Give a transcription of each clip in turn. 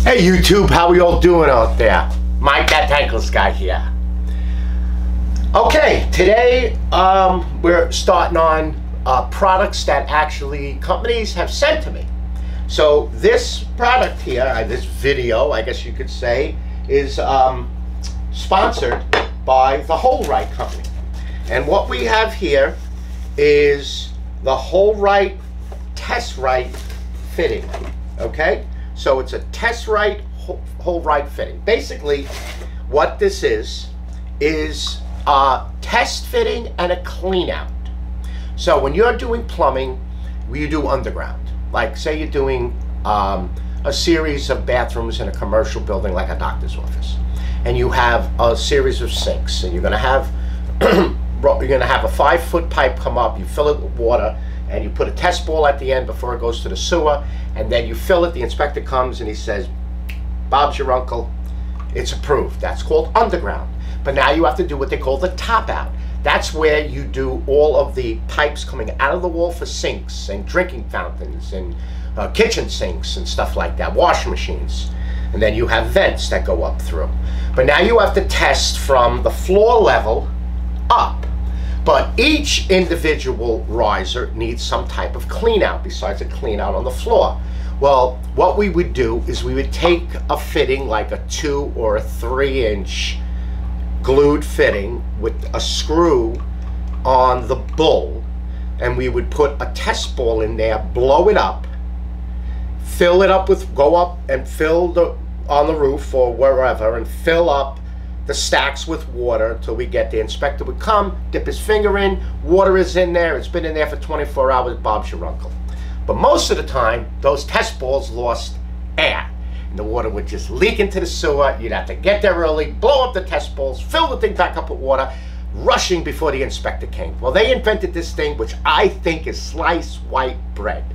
Hey YouTube, how we all doing out there? Mike that Tankless guy here. Okay, today we're starting on products that actually companies have sent to me. So this product here, this video, I guess you could say, is sponsored by the Holdrite company. And what we have here is the Holerite Holdrite fitting. Okay, so it's a Holdrite fitting. Basically, what this is a test fitting and a clean out. So when you're doing plumbing, you do underground. Like say you're doing a series of bathrooms in a commercial building like a doctor's office, and you have a series of sinks, and you're gonna have a 5-foot pipe come up, you fill it with water, and you put a test ball at the end before it goes to the sewer, and then you fill it. The inspector comes and he says, Bob's your uncle, it's approved. That's called underground. But now you have to do what they call the top out. That's where you do all of the pipes coming out of the wall for sinks and drinking fountains and kitchen sinks and stuff like that, washing machines. And then you have vents that go up through. But now you have to test from the floor level up. But each individual riser needs some type of clean out besides a clean out on the floor. Well, what we would do is we would take a fitting like a 2 or a 3-inch glued fitting with a screw on the bull, and we would put a test ball in there, blow it up, fill it up with, go up and fill on the roof or wherever, and fill up the stacks with water until we get the inspector would come, dip his finger in, water is in there, it's been in there for 24 hours, Bob's your uncle. But most of the time, those test balls lost air, and the water would just leak into the sewer. You'd have to get there early, blow up the test balls, fill the thing back up with water, rushing before the inspector came. Well, they invented this thing, which I think is sliced white bread.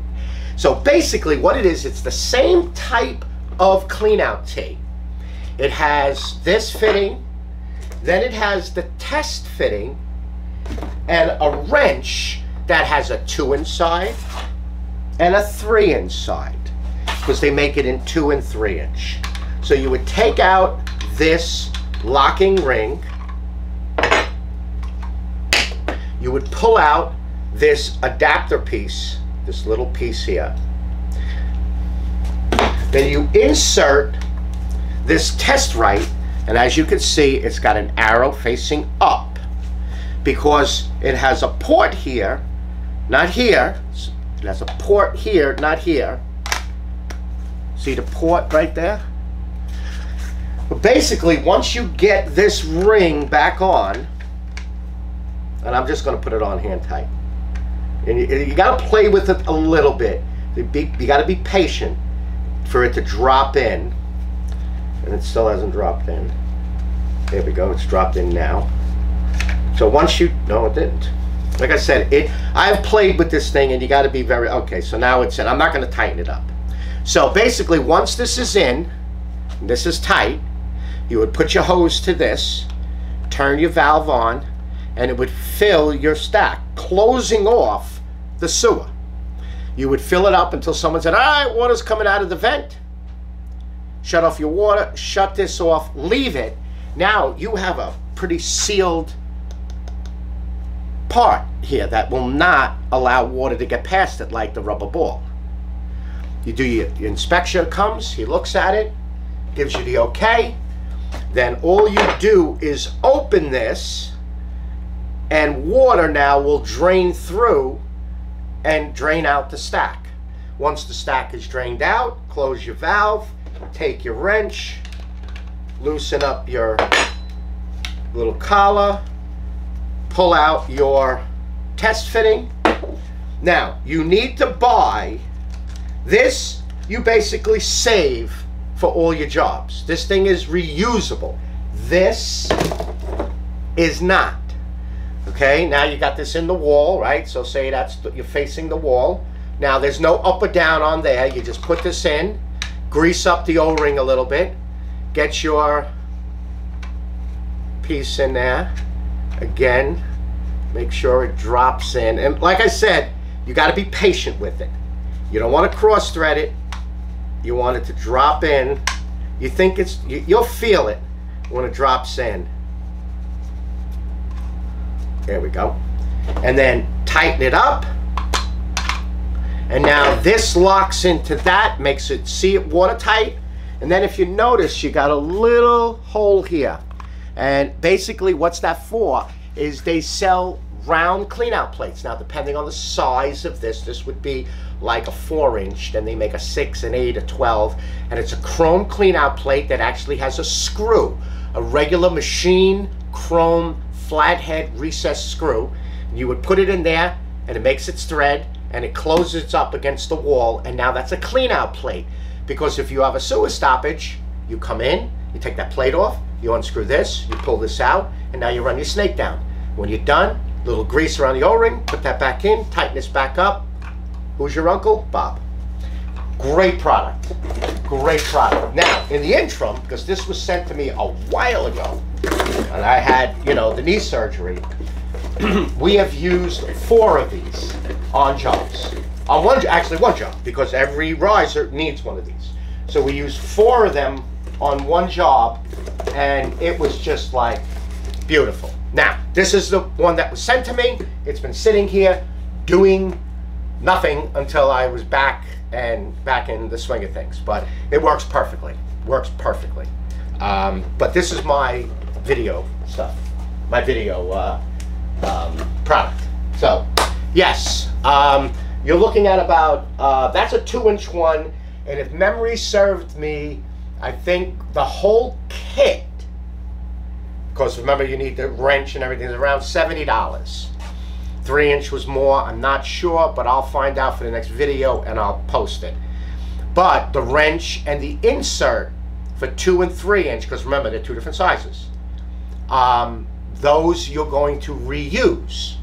So basically what it is, it's the same type of clean out tee. It has this fitting, then it has the test fitting, and a wrench that has a 2 inside and a 3 inside, because they make it in 2 and 3 inch. So you would take out this locking ring, you would pull out this adapter piece, this little piece here, then you insert this Holerite, and as you can see, it's got an arrow facing up because it has a port here, not here. It has a port here, not here. See the port right there? But basically, once you get this ring back on, and I'm just going to put it on hand tight, and you got to play with it a little bit. You got to be patient for it to drop in. And it still hasn't dropped in. There we go, it's dropped in now. So once you, no it didn't. Like I said, I've played with this thing and you gotta be very, okay, so now it's in. I'm not gonna tighten it up. So basically once this is in, and this is tight, you would put your hose to this, turn your valve on, and it would fill your stack, closing off the sewer. You would fill it up until someone said, all right, water's coming out of the vent. Shut off your water, shut this off, leave it. Now you have a pretty sealed part here that will not allow water to get past it like the rubber ball. You do your inspection comes, he looks at it, gives you the okay. Then all you do is open this and water now will drain through and drain out the stack. Once the stack is drained out, close your valve, take your wrench, loosen up your little collar, pull out your test fitting. Now, you need to buy this. You basically save for all your jobs. This thing is reusable. This is not. Okay, now you got this in the wall, right? So say you're facing the wall. Now there's no up or down on there. You just put this in, grease up the O-ring a little bit, get your piece in there. Again, make sure it drops in. And like I said, you got to be patient with it. You don't want to cross thread it. You want it to drop in You think it's, you'll feel it when it drops in. There we go. And then tighten it up. And now this locks into that, makes it, see it watertight. And then if you notice, you got a little hole here. And basically what's that for is they sell round clean out plates. Now, depending on the size of this would be like a 4-inch, then they make a 6, an 8, a 12, and it's a chrome clean out plate that actually has a screw, a regular machine chrome flathead recessed screw. You would put it in there and it makes its thread and it closes up against the wall, and now that's a clean out plate. Because if you have a sewer stoppage, you come in, you take that plate off, you unscrew this, you pull this out, and now you run your snake down. When you're done, little grease around the O-ring, put that back in, tighten this back up. Who's your uncle? Bob. Great product. Great product. Now, in the interim, because this was sent to me a while ago, and I had, you know, the knee surgery, we have used 4 of these on jobs. On one job, because every riser needs one of these. So we used 4 of them on one job, and it was just like beautiful. Now, this is the one that was sent to me. It's been sitting here doing nothing until I was back in the swing of things. But it works perfectly. Works perfectly. But this is my video stuff. My video product. So, yes. You're looking at about, that's a 2-inch one. And if memory served me, I think the whole kit, because remember you need the wrench and everything, is around $70. 3-inch was more, I'm not sure, but I'll find out for the next video and I'll post it. But the wrench and the insert for 2 and 3-inch, because remember they're 2 different sizes, those you're going to reuse.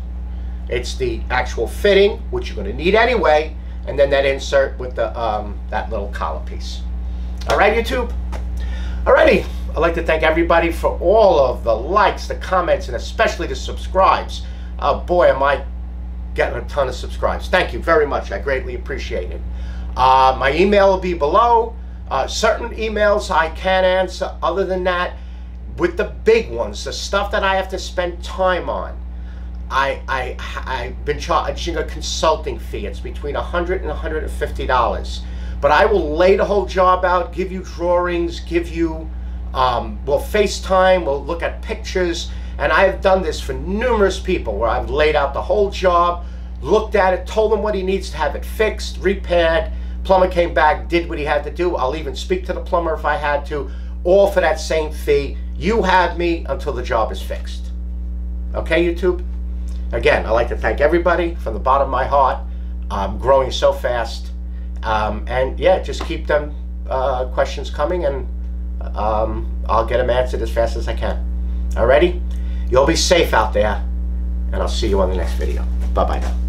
It's the actual fitting, which you're going to need anyway, and then that insert with the that little collar piece. All right, YouTube? Alrighty. I'd like to thank everybody for all of the likes, the comments, and especially the subscribes. Oh boy, am I getting a ton of subscribes. Thank you very much. I greatly appreciate it. My email will be below. Certain emails I can answer. Other than that, with the big ones, the stuff that I have to spend time on, I've been charging a consulting fee. It's between $100 and $150. But I will lay the whole job out, give you drawings, give you, we'll FaceTime, we'll look at pictures, and I have done this for numerous people where I've laid out the whole job, looked at it, told him what he needs to have it fixed, repaired. Plumber came back, did what he had to do. I'll even speak to the plumber if I had to, all for that same fee. You have me until the job is fixed. Okay, YouTube? Again, I'd like to thank everybody from the bottom of my heart. I'm growing so fast. And yeah, just keep them questions coming, and I'll get them answered as fast as I can. Alrighty? You'll be safe out there, and I'll see you on the next video. Bye-bye now.